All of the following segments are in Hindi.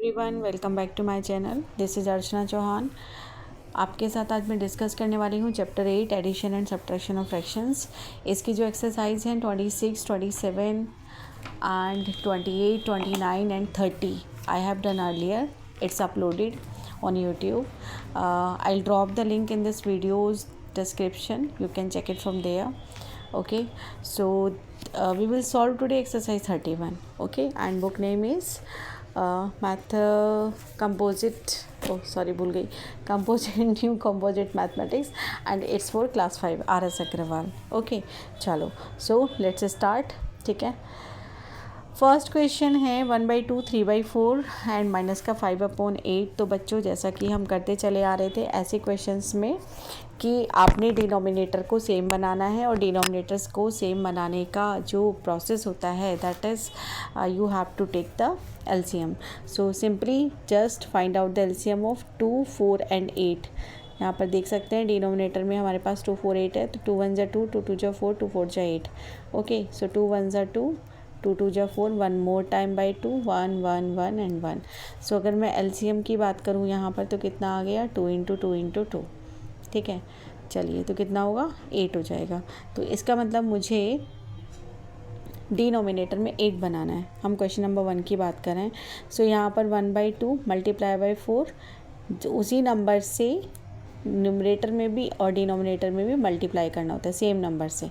Everyone, welcome back to my channel. This is Archana Chauhan. आपके साथ आज मैं डिस्कस करने वाली हूँ chapter 8 addition and subtraction of fractions. इसकी जो एक्सरसाइज हैं 26, 27 and 28, 29 and 30 I have done earlier. It's uploaded on YouTube. I'll drop the link in this video's description. You can check it from there. Okay, so we will solve today exercise 31. Okay, and book name is math composite, भूल गई, composite new composite mathematics, and it's for class 5 RS Agrawal. Okay, चलो, so let's start. ठीक है, फर्स्ट क्वेश्चन है 1/2 3/4 एंड माइनस का 5/8. तो बच्चों, जैसा कि हम करते चले आ रहे थे ऐसे क्वेश्चंस में कि आपने डिनोमिनेटर को सेम बनाना है, और डिनोमिनेटर्स को सेम बनाने का जो प्रोसेस होता है that is you have to take the LCM. So simply just find out the LCM of 2, 4 and 8. यहाँ पर देख सकते हैं डिनोमिनेटर में हमारे पास 2, 4, 8 है, तो 2 1 2, 2 2 4, 2 4 8. Okay, so 2 1 2, 2 2 4, 1 more time by 2, 1 1 1 and 1. सो अगर मैं एलसीएम की बात करूँ यहाँ पर तो कितना आ गया, 2 × 2 × 2. ठीक है, चलिए, तो कितना होगा, 8 हो जाएगा. तो इसका मतलब मुझे डिनोमिनेटर में 8 बनाना है. हम क्वेश्चन नंबर 1 की बात करें. सो यहाँ पर 1/2 मल्टीप्लाई बाई 4, उसी नंबर से न्यूमरेटर में भी और डिनोमिनेटर में भी मल्टीप्लाई करना होता है सेम नंबर से.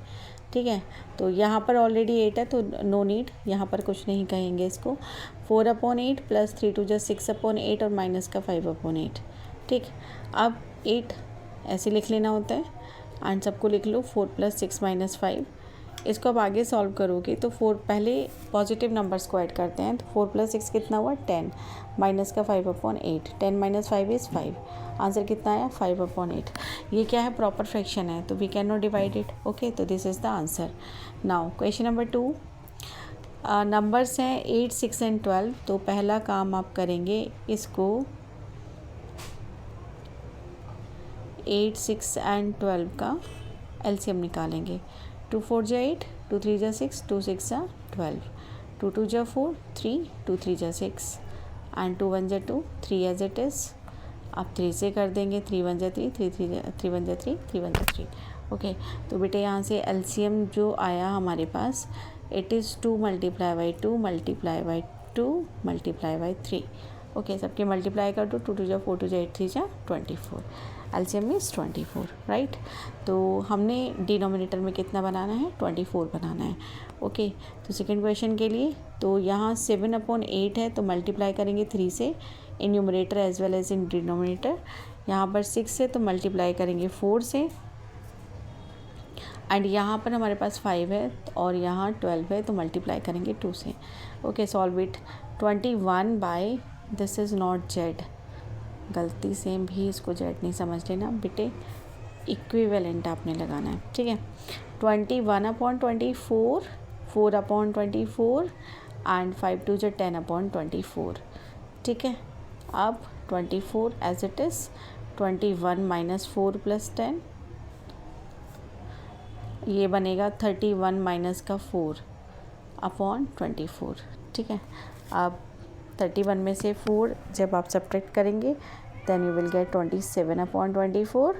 ठीक है, तो यहाँ पर ऑलरेडी 8 है तो नो नीड, यहाँ पर कुछ नहीं कहेंगे इसको. 4/8 प्लस 3 2 6/8 और माइनस का 5/8. ठीक, अब 8 ऐसे लिख लेना होता है एंड सबको लिख लो 4 + 6 - 5. इसको अब आगे सॉल्व करोगे तो 4 पहले पॉजिटिव नंबर्स को ऐड करते हैं. तो 4 + 6 कितना हुआ, 10, माइनस का 5/8. 10 - 5 इज़ 5. आंसर कितना आया, 5/8. ये क्या है, प्रॉपर फ्रैक्शन है, तो we can not divide it. Okay, तो this is the answer. Now question number 2. Numbers हैं 8, 6 एंड 12. तो पहला काम आप करेंगे, इसको 8, 6 एंड 12 का एलसीएम निकालेंगे. 2 4 = 8, 2 3 = 6, 2 6 = 12, 2 2 = 4, 3, 2 3 = 6 एंड 2 1 = 2, 3 एज इट इज़. आप 3 से कर देंगे, 3 1 = 3, 3 1 = 3, 3 1 = 3. ओके, तो बेटे यहाँ से एलसीएम जो आया हमारे पास, इट इज़ 2 × 2 × 2 × 3. ओके, सबके मल्टीप्लाई कर दो. 2 2 = 4, 2 8, 3 24. LCM is 24, right. तो हमने डिनोमिनेटर में कितना बनाना है, 24 बनाना है. ओके, तो सेकंड क्वेश्चन के लिए तो यहाँ 7/8 है, तो मल्टीप्लाई करेंगे 3 से in numerator as well as in denominator. यहाँ पर 6 है तो मल्टीप्लाई करेंगे 4 से, एंड यहाँ पर हमारे पास 5 है और यहाँ 12 है तो मल्टीप्लाई करेंगे 2 से. Okay, solve it. 21 by, this is not Z, गलती से भी इसको जेड नहीं समझ लेना बेटे, इक्विवेलेंट आपने लगाना है. ठीक है, 21/24, 4/24 एंड 5 2 = 10/24. ठीक है, अब 24 एज इट इज़. 21 - 4 + 10, ये बनेगा 31 माइनस का 4/24. ठीक है, अब 31 में से 4 जब आप सब्ट्रैक्ट करेंगे then you will get 27/24.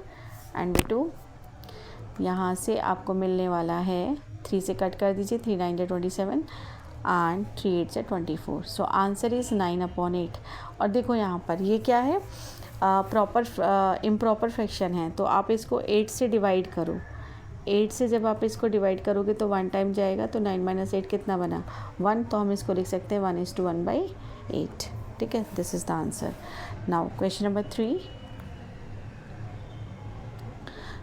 And बेटू यहाँ से आपको मिलने वाला है, 3 से कट कर दीजिए, 3 9 = 27 एंड 3 8 = 24. So answer is 9/8. और देखो यहाँ पर ये क्या है, प्रॉपर इम्प्रॉपर फ्रैक्शन है, तो आप इसको 8 से डिवाइड करो. 8 से जब आप इसको डिवाइड करोगे तो 1 टाइम जाएगा, तो 9 - 8 कितना बना, 1. तो हम इसको लिख सकते हैं 1:1/8. ठीक है, this is the answer. Now question number 3.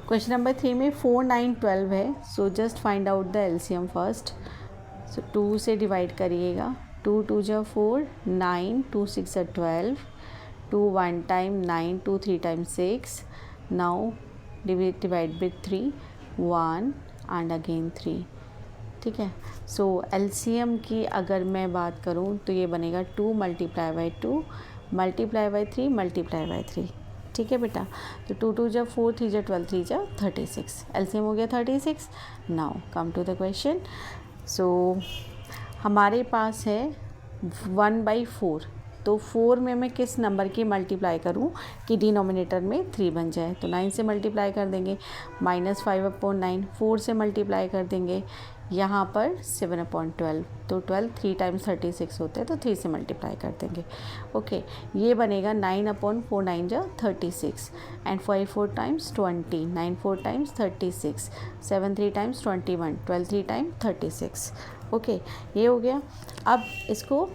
Question number 3 में 4 9 12 है. So just find out the LCM first. So 2 से डिवाइड करिएगा. 2 2 = 4, 9, 2 6 = 12, 2 1 time 9, 2 3 time 6. Now divide with 3, 1 and again 3. ठीक है, सो एलसीएम की अगर मैं बात करूं तो ये बनेगा 2 × 2 × 3 × 3. ठीक है बेटा, तो 2 2 = 4, 3 = 12, 3 = 36. एलसीएम हो गया 36. Now come to the question. So हमारे पास है 1/4. तो 4 में मैं किस नंबर की मल्टीप्लाई करूं कि डिनोमिनेटर में 3 बन जाए, तो 9 से मल्टीप्लाई कर देंगे, -5/9, 4 से मल्टीप्लाई कर देंगे, यहाँ पर 7/12, तो 12 3 टाइम्स 36 होते हैं, तो 3 से मल्टीप्लाई कर देंगे। ओके, ये बनेगा 9/4 9 जा 36 and 5 4 times 20, 9 4 times 36, 7 3 times 21, 12 3 time 36। Okay, ये हो गया। अब इसको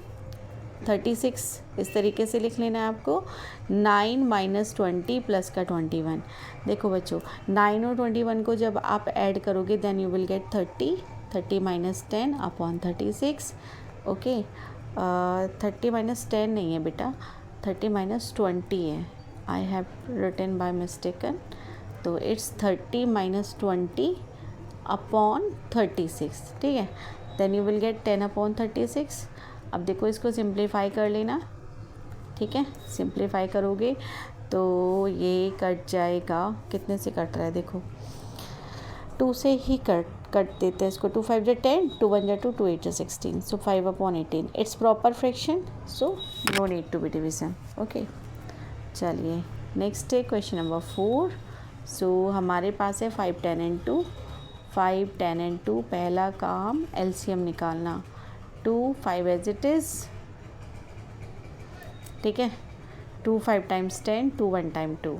36 इस तरीके से लिख लेना है आपको, 9 - 20 प्लस का 21। देखो बच्चों, 9 और 21 को जब आप ऐड करोगे then you will get 30, 30 - 10 upon 36। Okay, 30 - 10 नहीं है बेटा, 30 - 20 है, I have written by mistaken, तो इट्स 30 - 20 अपॉन 36, ठीक है। Then you will get 10 upon 36। अब देखो इसको सिंप्लीफाई कर लेना, ठीक है, सिंप्लीफाई करोगे तो ये कट जाएगा, कितने से कट रहा है देखो, 2 से ही कट देते हैं इसको, 2 5 जा 10, 2 1 जा 2, 2 8 जा 16, so 5/18 it's proper fraction, so no need to be division. Okay, चलिए नेक्स्ट है क्वेश्चन नंबर 4। सो हमारे पास है 5 10 and 2, 5 10 and 2, पहला काम एलसीएम निकालना, 2 5 एज इट इज़, ठीक है, 2 5 टाइम्स 10, 2 1 टाइम 2,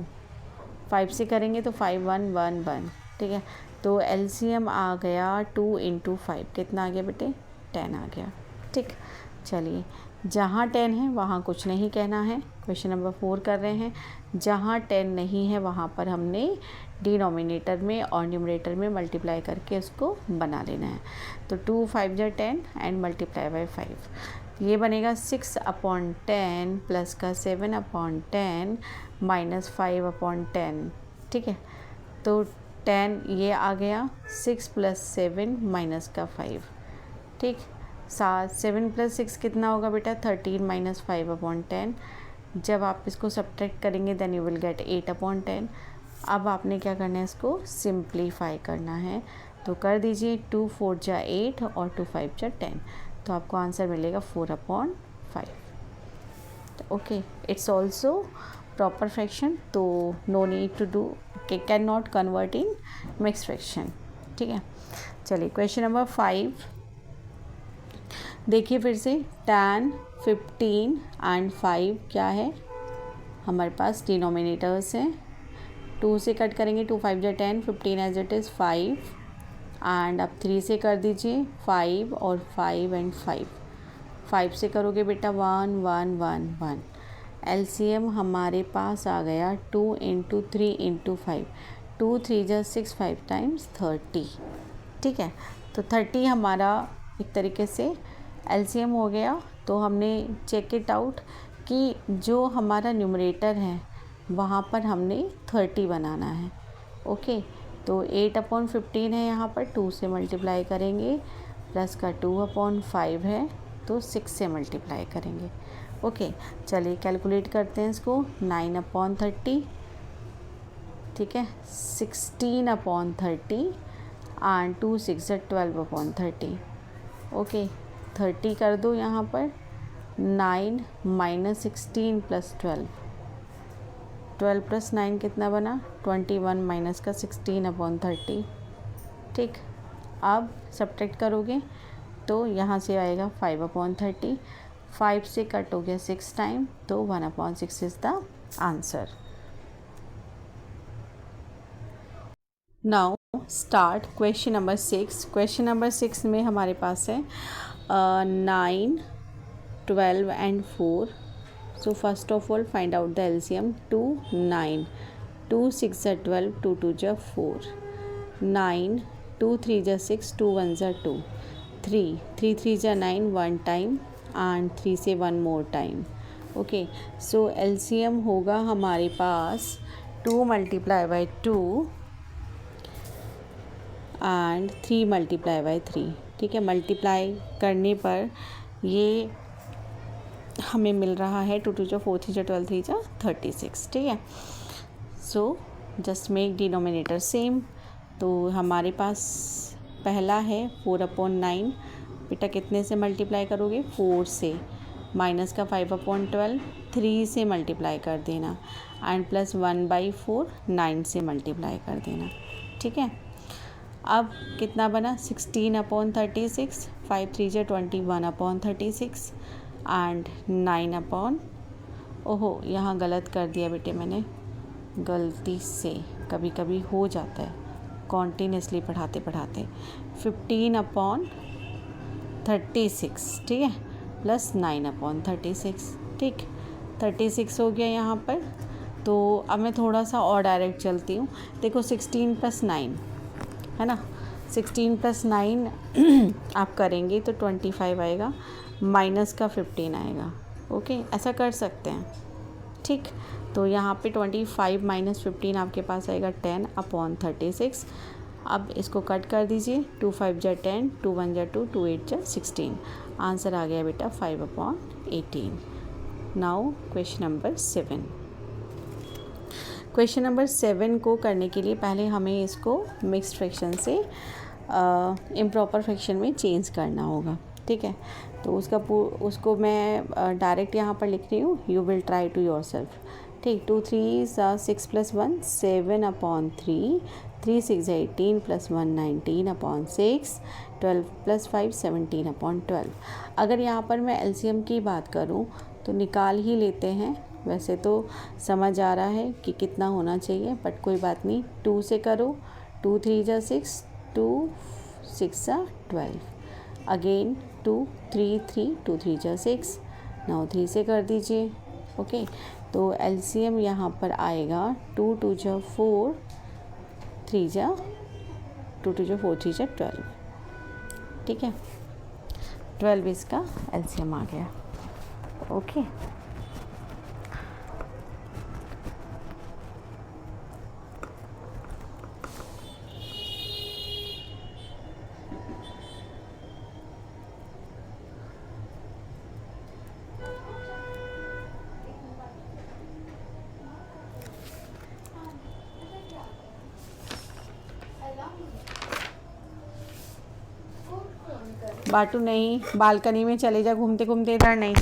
5 से करेंगे तो 5 1 1 1, ठीक है। तो एलसीएम आ गया 2 × 5, कितना आ गया बेटे, 10 आ गया, ठीक। चलिए, जहाँ 10 है वहाँ कुछ नहीं कहना है, क्वेश्चन नंबर 4 कर रहे हैं, जहाँ 10 नहीं है वहाँ पर हमने डिनोमिनेटर में और न्यूमरेटर में मल्टीप्लाई करके उसको बना लेना है। तो 2 5 जा 10 एंड मल्टीप्लाई बाय 5, ये बनेगा 6/10 प्लस का 7/10 माइनस 5/10, ठीक है। तो 10 ये आ गया, 6 + 7 माइनस का 5, ठीक। 7 + 6 कितना होगा बेटा, 13 माइनस 5/10। जब आप इसको सब्ट्रैक्ट करेंगे देन यू विल गेट 8/10। अब आपने क्या करना है, इसको सिंप्लीफाई करना है, तो कर दीजिए, 2 4 जा 8 और 2 5 जा 10, तो आपको आंसर मिलेगा 4/5। Okay, it's also proper fraction, तो no need to do, can not convert in mix fraction, ठीक है। चलिए क्वेश्चन नंबर 5 देखिए फिर से, tan 15 एंड 5 क्या है, हमारे पास डिनोमिनेटर्स हैं, 2 से कट करेंगे, 2 5 जा 10, 15 एज इट इज़ 5 एंड अब 3 से कर दीजिए 5 और 5 एंड 5 से करोगे बेटा 1 1 1 1। एलसीएम हमारे पास आ गया 2 × 3 × 5, 2 3 जा 6, 5 टाइम्स 30, ठीक है। तो 30 हमारा एक तरीके से एलसीएम हो गया। तो हमने चेक इट आउट कि जो हमारा न्यूमरेटर है वहाँ पर हमने 30 बनाना है। ओके, तो 8/15 है, यहाँ पर 2 से मल्टीप्लाई करेंगे, प्लस का 2/5 है, तो 6 से मल्टीप्लाई करेंगे। ओके, चलिए कैलकुलेट करते हैं इसको, 9/30, ठीक है, 16/30 एंड 2 6 12/30। ओके, 30 कर दो यहाँ पर, 9 - 16 + 12, 12 + 9 कितना बना, 21 माइनस का 16/30, ठीक। अब सब्ट्रैक्ट करोगे तो यहाँ से आएगा 5/30, 5 से कट हो गया 6 टाइम, तो 1/6 is the answer. Now start question number 6। Question number 6 में हमारे पास है 9 12 and 4। So first of all find out the LCM, 2 9, 2 6 जा 12, 2 2 जा 4, 9 2 3 जा 6, 2 1 जा 2, 3 3 3 जा 9 1 टाइम एंड 3 से 1 मोर टाइम। ओके, सो एलसीएम होगा हमारे पास 2 × 2 एंड 3 × 3, ठीक है। मल्टीप्लाई करने पर ये हमें मिल रहा है 2 2 जा 4, 3 जा 12, 3 जा 36, ठीक है। So just make denominator same. तो हमारे पास पहला है 4/9, बेटा कितने से मल्टीप्लाई करोगे, 4 से, माइनस का 5/12 3 से मल्टीप्लाई कर देना एंड प्लस 1/4 9 से मल्टीप्लाई कर देना। ठीक है, अब कितना बना 16/36, 5 3 जा 21/36 एंड 9 ओहो यहाँ गलत कर दिया बेटे मैंने, गलती से कभी कभी हो जाता है कॉन्टीन्यूसली पढ़ाते पढ़ाते। 15/36, ठीक है, प्लस 9/36, ठीक 36 हो गया यहाँ पर। तो अब मैं थोड़ा सा और डायरेक्ट चलती हूँ। देखो 16 + 9 है ना, 16 + 9 आप करेंगे तो 25 आएगा, माइनस का 15 आएगा। ओके, ऐसा कर सकते हैं। ठीक, तो यहाँ पे 25 - 15 आपके पास आएगा 10/36। अब इसको कट कर दीजिए, 2 5 जा 10, 2 1 जा 2, 2 8 जा 16। आंसर आ गया बेटा 5/18। Now question number 7। Question number 7 को करने के लिए पहले हमें इसको मिक्स्ड फ्रैक्शन से इम्प्रॉपर फ्रैक्शन में चेंज करना होगा। ठीक है, तो उसको मैं डायरेक्ट यहाँ पर लिख रही हूँ, you will try to yourself. ठीक, 2 3 6 + 1 7/3, 3 6 18 + 1 19/6, 12 + 5 17/12। अगर यहाँ पर मैं एलसीएम की बात करूँ तो निकाल ही लेते हैं। वैसे तो समझ आ रहा है कि कितना होना चाहिए, बट कोई बात नहीं, 2 से करो, 2 3 जा 6, 2 6 जा 12, अगेन 2 3 3, 2 3 जा 6, नाउ 3 से कर दीजिए। ओके, तो एलसीएम यहाँ पर आएगा 2 2 जा 4, 3 जा 2 2 जा 4, 3 जा 12। ठीक है, 12 इसका एलसीएम आ गया। ओके, बाटू नहीं, बालकनी में चले जा, घूमते घूमते इधर नहीं।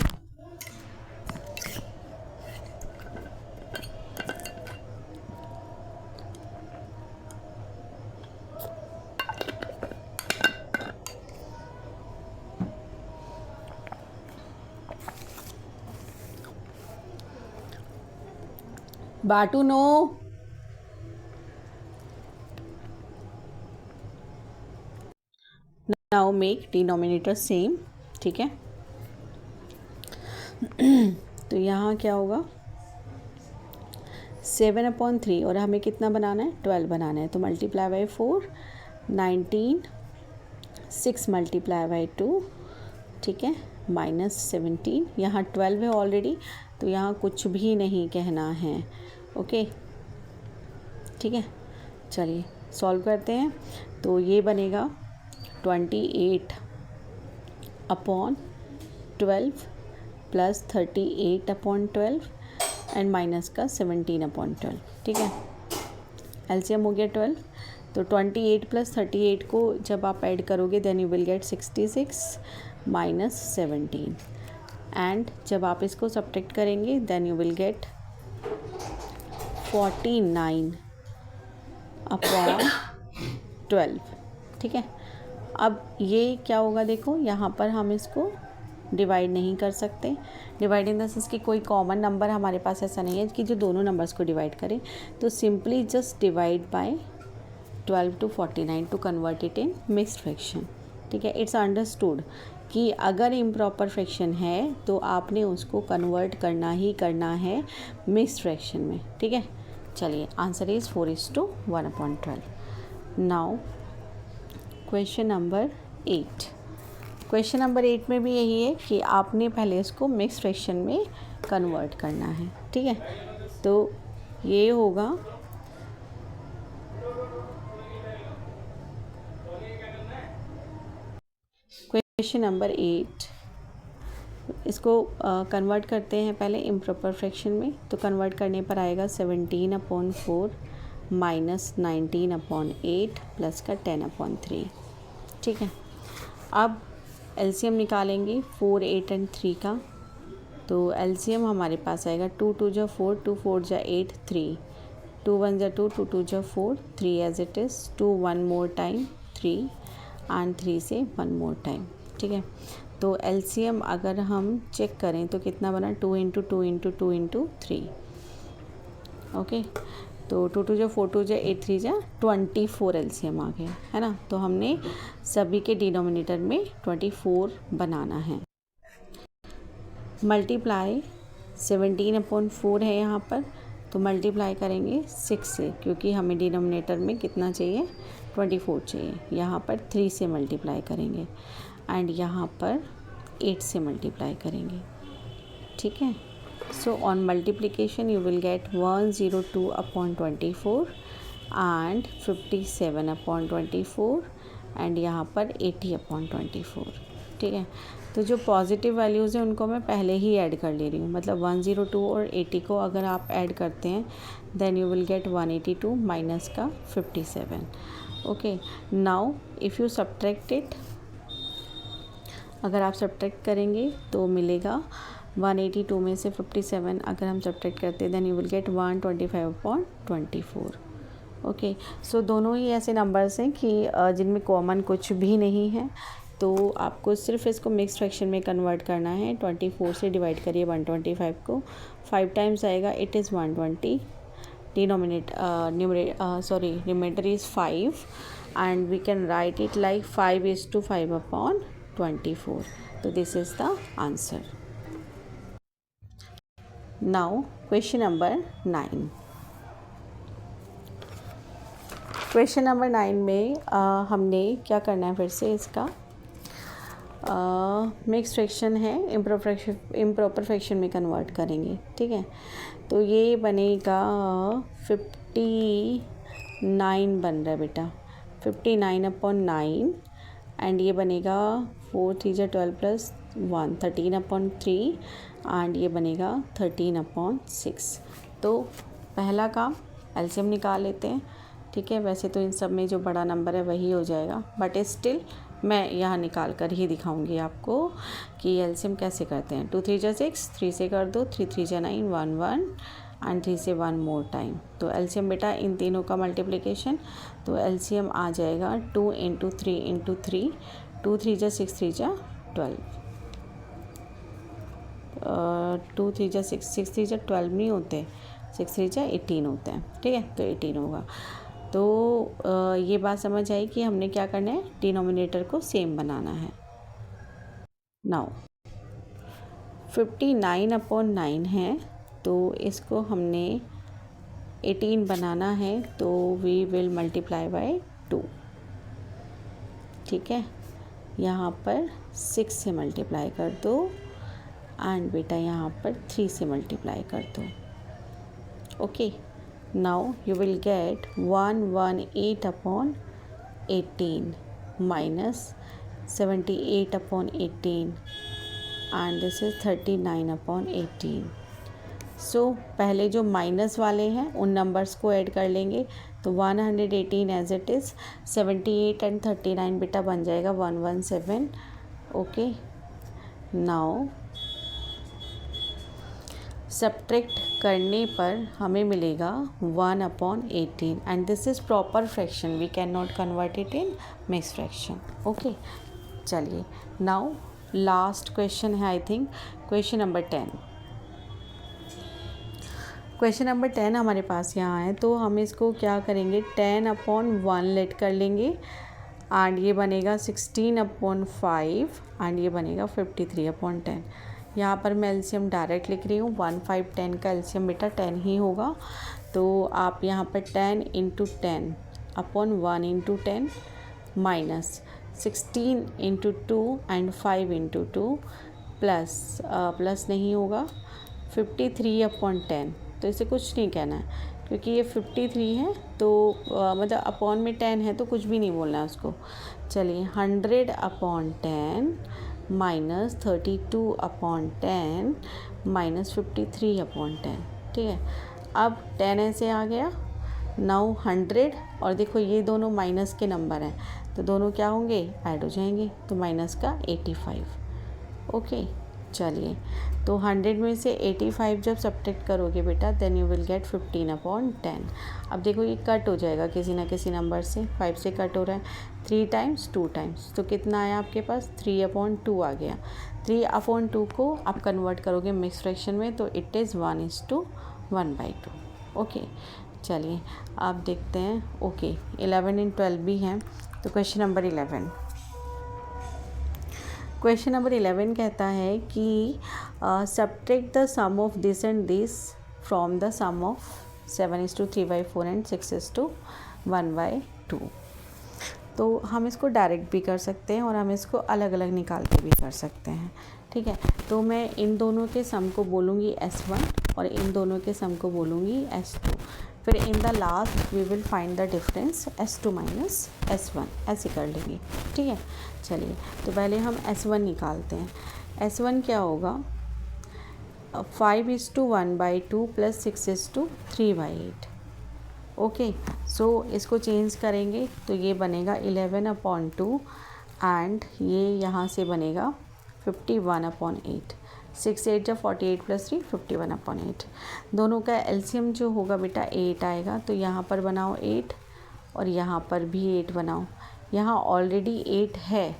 बाटू नो। Now make denominator same. ठीक है, तो यहाँ क्या होगा 7/3 और हमें कितना बनाना है 12 बनाना है, तो मल्टीप्लाई बाई 4, 19, 6 मल्टीप्लाई बाई 2, ठीक है, -17। यहाँ 12 है ऑलरेडी, तो यहाँ कुछ भी नहीं कहना है। ओके, ठीक है, चलिए सॉल्व करते हैं। तो ये बनेगा 28/12 प्लस 38/12 एंड माइनस का 17/12। ठीक है, एलसीएम हो गया 12। तो 28 + 38 को जब आप ऐड करोगे then you will get 66 - 17 and जब आप इसको सब्ट्रैक्ट करेंगे देन यू विल गेट 49/12। ठीक है, अब ये क्या होगा, देखो यहाँ पर हम इसको डिवाइड नहीं कर सकते। डिवाइड इन द सेंस कि कोई कॉमन नंबर हमारे पास ऐसा नहीं है कि जो दोनों नंबर्स को डिवाइड करे, तो simply just divide by 12 to 49 to convert it in mixed fraction. ठीक है, इट्स अंडरस्टूड कि अगर इम्प्रॉपर फ्रैक्शन है तो आपने उसको कन्वर्ट करना ही करना है मिक्स्ड फ्रैक्शन में। ठीक है, चलिए answer is 4:1/12। Now question number 8। Question number 8 में भी यही है कि आपने पहले इसको मिक्स फ्रैक्शन में कन्वर्ट करना है। ठीक है, तो ये होगा क्वेश्चन नंबर 8। इसको कन्वर्ट करते हैं पहले इम्प्रॉपर फ्रैक्शन में। तो कन्वर्ट करने पर आएगा 17/4 - 19/8 प्लस का 10/3। ठीक है, अब एलसीएम निकालेंगे 4 8 एंड 3 का। तो एलसीएम हमारे पास आएगा 2 2 जा 4, 2 4 जा 8, 3, 2 1 जा 2, 2 2 जा 4, 3 as it is, 2 1 more time 3 and 3 से 1 मोर टाइम, ठीक है। तो एलसीएम अगर हम चेक करें तो कितना बना, 2 इंटू 2 इंटू 2 इंटू 3, ओके। तो 2 2 जा 4, 2 जा 8, 3 जा 24 एलसीएम आ गया, है ना। तो हमने सभी के डिनोमिनेटर में 24 बनाना है। मल्टीप्लाई 17/4 है यहाँ पर, तो मल्टीप्लाई करेंगे 6 से, क्योंकि हमें डिनोमिनेटर में कितना चाहिए, 24 चाहिए। यहाँ पर 3 से मल्टीप्लाई करेंगे एंड यहाँ पर 8 से मल्टीप्लाई करेंगे, ठीक है। So on multiplication you will gate 102/24 and 57/24 and यहाँ पर 80/24, ठीक है। तो जो पॉजिटिव वैल्यूज़ हैं उनको मैं पहले ही ऐड कर ले रही हूँ, मतलब 102 और 80 को अगर आप ऐड करते हैं then you will get 182 minus का 57, okay. Now if you subtract it, अगर आप सब्ट्रैक्ट करेंगे तो मिलेगा 182 में से 57 अगर हम सब्ट्रैक्ट करते हैं then you will get 125/24, okay. So दोनों ही ऐसे नंबर्स हैं कि जिनमें कॉमन कुछ भी नहीं है, तो आपको सिर्फ इसको मिक्स फ्रैक्शन में कन्वर्ट करना है। 24 से डिवाइड करिए 125 को, 5 टाइम्स आएगा, it is 120, reminder is 5 and we can write it like 5:5/24, तो this is the answer. Now question number 9। Question number 9 में हमने क्या करना है, फिर से इसका मिक्स फ्रैक्शन है, इम्प्रॉपर फ्रैक्शन में कन्वर्ट करेंगे, ठीक है। तो ये बनेगा 59 बन रहा है बेटा, 59/9 एंड ये बनेगा 4 3 जा 12 + 1 13/3 एंड ये बनेगा 13/6। तो पहला काम एलसीएम निकाल लेते हैं, ठीक है। वैसे तो इन सब में जो बड़ा नंबर है वही हो जाएगा, बट स्टिल मैं यहाँ निकाल कर ही दिखाऊंगी आपको कि एलसीएम कैसे करते हैं। 2 3 जा 6, 3 से कर दो, 3 3 जा 9, 1 1 एंड 3 से 1 मोर टाइम। तो एलसीएम बेटा इन तीनों का मल्टीप्लिकेशन, तो एलसीएम आ जाएगा 2 इंटू 3 इंटू 3, 2 3 जा 6, 3 जा 12, 2 3 जा 6, 6 3 जा 12 नहीं होते, 6 3 जा 18 होते हैं, ठीक है। तो 18 होगा। तो ये बात समझ आई कि हमने क्या करना है, डिनोमिनेटर को सेम बनाना है। नाउ 59/9 है, तो इसको हमने 18 बनाना है, तो वी विल मल्टीप्लाई बाय 2, ठीक है। यहाँ पर 6 से मल्टीप्लाई कर दो एंड बेटा यहाँ पर 3 से मल्टीप्लाई कर दो, okay. Now you will get 118/18 minus 78/18 and this is 39/18. So पहले जो माइनस वाले हैं उन नंबर्स को ऐड कर लेंगे, तो 118 एज इट इज़, 78 एंड 39 बेटा बन जाएगा 117, ओके। नाउ सब्ट्रैक्ट करने पर हमें मिलेगा 1/18 and this is proper fraction, we can not convert it in mix fraction, okay. चलिए नाउ लास्ट क्वेश्चन है, I think question number 10। Question number 10 हमारे पास यहाँ है, तो हम इसको क्या करेंगे, 10/1 लेट कर लेंगे एंड ये बनेगा 16/5 एंड ये बनेगा 53/10। यहाँ पर मैं एलसीएम डायरेक्ट लिख रही हूँ, 1 5 10 का एलसीएम बेटा 10 ही होगा। तो आप यहाँ पर 10 into 10/1 into 10 minus 16 into 2 and 5 into 2 plus नहीं होगा 53/10। तो इसे कुछ नहीं कहना है क्योंकि ये 53 है, तो मतलब अपॉन में 10 है तो कुछ भी नहीं बोलना है उसको। चलिए 100/10 माइनस 32/10 माइनस 53/10, ठीक है। अब 10 ऐसे आ गया, नाउ 100 और देखो ये दोनों माइनस के नंबर हैं तो दोनों क्या होंगे, ऐड हो जाएंगे, तो माइनस का 85, ओके। चलिए, तो 100 में से 85 जब सब्ट्रैक्ट करोगे बेटा, देन यू विल गेट 15/10। अब देखो ये कट हो जाएगा किसी ना किसी नंबर से, 5 से कट हो रहा है, 3 टाइम्स 2 टाइम्स, तो कितना आया आपके पास, 3/2 आ गया। 3/2 को आप कन्वर्ट करोगे मिक्स फ्रैक्शन में, तो इट इज़ 1:1/2। ओके, चलिए आप देखते हैं। ओके, 11 and 12 भी हैं। तो क्वेश्चन नंबर 11, क्वेश्चन नंबर 11 कहता है कि subtract the sum of this and this from the sum of 7:3/4 and 6:1/2। तो हम इसको डायरेक्ट भी कर सकते हैं और हम इसको अलग अलग निकाल के भी कर सकते हैं। ठीक है, तो मैं इन दोनों के सम को बोलूँगी S1 और इन दोनों के सम को बोलूँगी S2। फिर in the last we will find the difference S2 minus S1, ऐसे कर लेंगे। ठीक है, चलिए तो पहले हम S1 निकालते हैं। S1 क्या होगा, 5:1/2 प्लस 6:3/8। ओके, सो इसको चेंज करेंगे तो ये बनेगा 11/2 एंड ये यहाँ से बनेगा 51/8। 6 8 जब 48 प्लस 3 51/8। दोनों का एलसीएम जो होगा बेटा 8 आएगा, तो यहाँ पर बनाओ 8 और यहाँ पर भी 8 बनाओ। यहाँ ऑलरेडी 8 है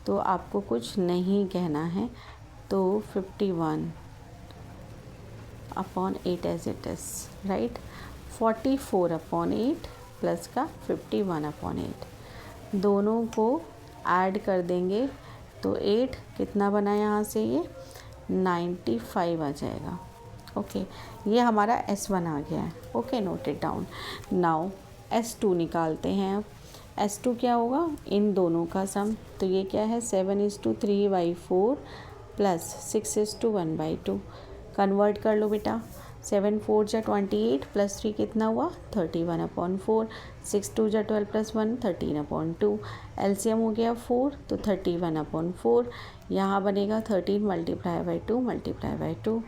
तो आपको कुछ नहीं कहना है, तो 51/8 as it is, right. 44/8 plus का 51/8, दोनों को ऐड कर देंगे तो 8 कितना बना यहाँ से, ये 95 आ जाएगा। ओके, ये हमारा S1 आ गया है। Okay, note it down. Now S2 निकालते हैं। अब S2 क्या होगा, इन दोनों का सम, तो ये क्या है 7:3/4 प्लस 6:1/2। कन्वर्ट कर लो बेटा, 7 4 जा 28 प्लस 3 कितना हुआ 31/4, 6 2 जा 12 प्लस 1 13/2। एलसीएम हो गया 4, तो 31/4। यहाँ बनेगा 13 × 2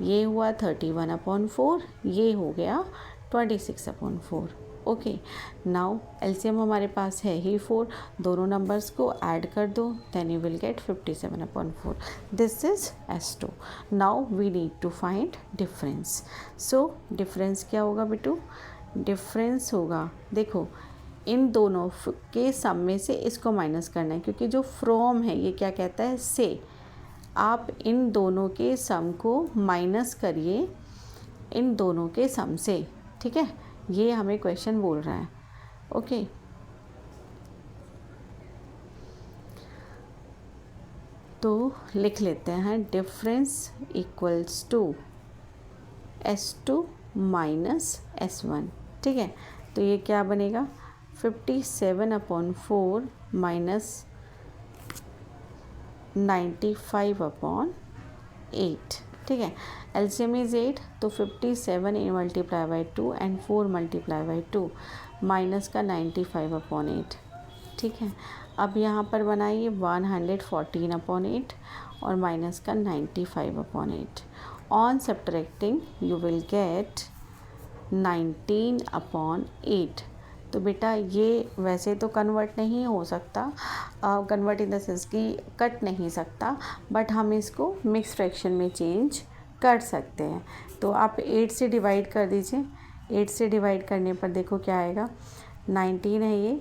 ये हुआ 31/4, ये हो गया 26/4। ओके, नाउ एलसीएम हमारे पास है ही 4, दोनों नंबर्स को ऐड कर दो, then you will get 57/4। This is S2। Now we need to find difference. So difference क्या होगा बेटू, डिफरेंस होगा, देखो इन दोनों के सम में से इसको माइनस करना है, क्योंकि जो फ्रॉम है ये क्या कहता है से। आप इन दोनों के सम को माइनस करिए इन दोनों के सम से। ठीक है, ये हमें क्वेश्चन बोल रहा है। ओके, तो लिख लेते हैं, difference equals to S2 minus S1। ठीक है, तो ये क्या बनेगा 57/4 माइनस 95/8। ठीक है, एलसीएम इज 8, तो 57 × 2 एंड 4 × 2 माइनस का 95/8। ठीक है, अब यहाँ पर बनाइए 114/8 और माइनस का 95/8। On subtracting you will gate 19/8। तो बेटा ये वैसे तो कन्वर्ट नहीं हो सकता, कन्वर्ट इन द सेंस कि कट नहीं सकता, बट हम इसको मिक्स फ्रैक्शन में चेंज कर सकते हैं। तो आप 8 से डिवाइड कर दीजिए, 8 से डिवाइड करने पर देखो क्या आएगा, 19 है ये।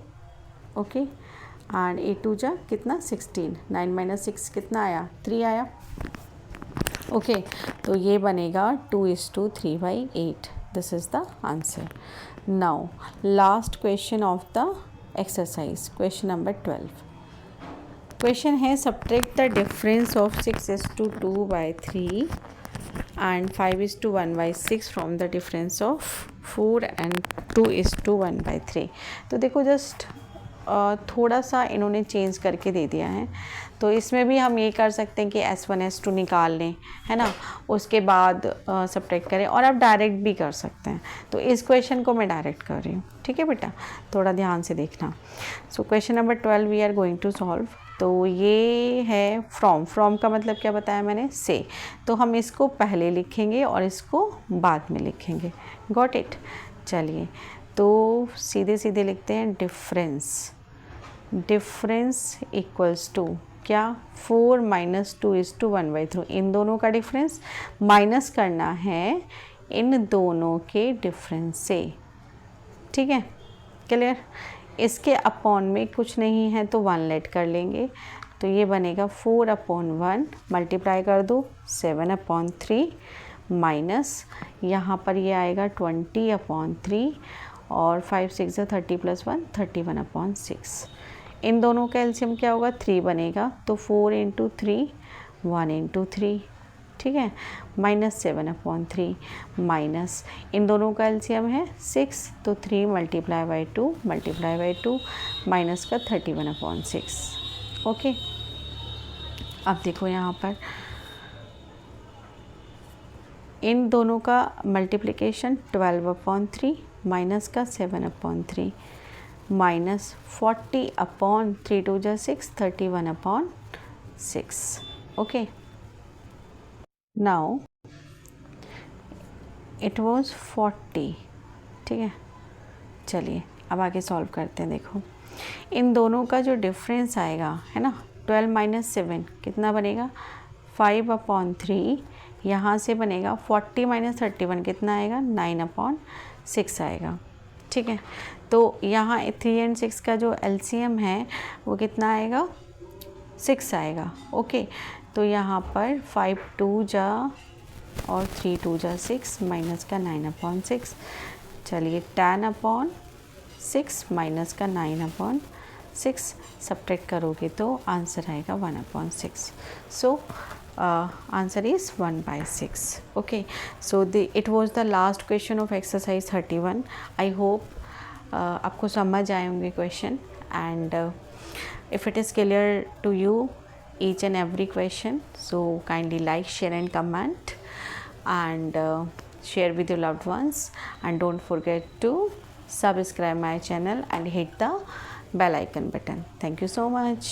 ओके, एंड 8 2 जा कितना 16, 9 - 6 कितना आया 3 आया। ओके, तो ये बनेगा 2:3/8। This is the answer. Now last question of the exercise, question number 12। Question है subtract the difference of 6:2/3 and 5:1/6 from the difference of 4 and 2:1/3। तो देखो जस्ट थोड़ा सा इन्होंने चेंज करके दे दिया है, तो इसमें भी हम ये कर सकते हैं कि S1 S2 निकाल लें, है ना, उसके बाद सब्ट्रैक्ट करें, और आप डायरेक्ट भी कर सकते हैं। तो इस क्वेश्चन को मैं डायरेक्ट कर रही हूँ। ठीक है बेटा, थोड़ा ध्यान से देखना। So question number 12 we are going to solve. तो ये है फ्रॉम का मतलब क्या बताया मैंने, से। तो हम इसको पहले लिखेंगे और इसको बाद में लिखेंगे। Got it. चलिए तो सीधे सीधे लिखते हैं, डिफरेंस इक्वल्स टू क्या 4 - 2 = 1/3। इन दोनों का डिफरेंस माइनस करना है इन दोनों के डिफरेंस से, ठीक है, क्लियर। इसके अपॉन में कुछ नहीं है तो 1 लेट कर लेंगे, तो ये बनेगा 4/1 मल्टीप्लाई कर दो 7/3 माइनस यहाँ पर ये आएगा 20/3 और 5 × 6 = 30 + 1 31/6। इन दोनों का एलसीएम क्या होगा 3 बनेगा, तो 4 × 3 1 × 3, ठीक है, -7/3 माइनस इन दोनों का एलसीएम है 6, तो 3 × 2 माइनस का 31/6। ओके, अब देखो यहाँ पर इन दोनों का मल्टीप्लिकेशन 12/3 माइनस का 7/3 minus 40/3 2 × 6 31/6। Okay, now it was 40, ठीक है। चलिए अब आगे सॉल्व करते हैं। देखो इन दोनों का जो डिफरेंस आएगा है ना, 12 - 7 कितना बनेगा 5/3, यहाँ से बनेगा 40 - 31 कितना आएगा 9/6 आएगा, ठीक है। तो यहाँ 3 और 6 का जो एलसीएम है वो कितना आएगा 6 आएगा। ओके, तो यहाँ पर 5 × 2 = और 3 × 2 = 6 माइनस का 9/6। चलिए 10/6 माइनस का 9/6 सब्ट्रैक्ट करोगे तो आंसर आएगा 1/6। So answer is 1/6। Okay, so it was the last question of exercise 31। I hope आपको समझ आए होंगे question, and if it is clear to you each and every question, so kindly like, share and comment, and share with your loved ones, and don't forget to subscribe my channel and hit the bell icon button. Thank you so much.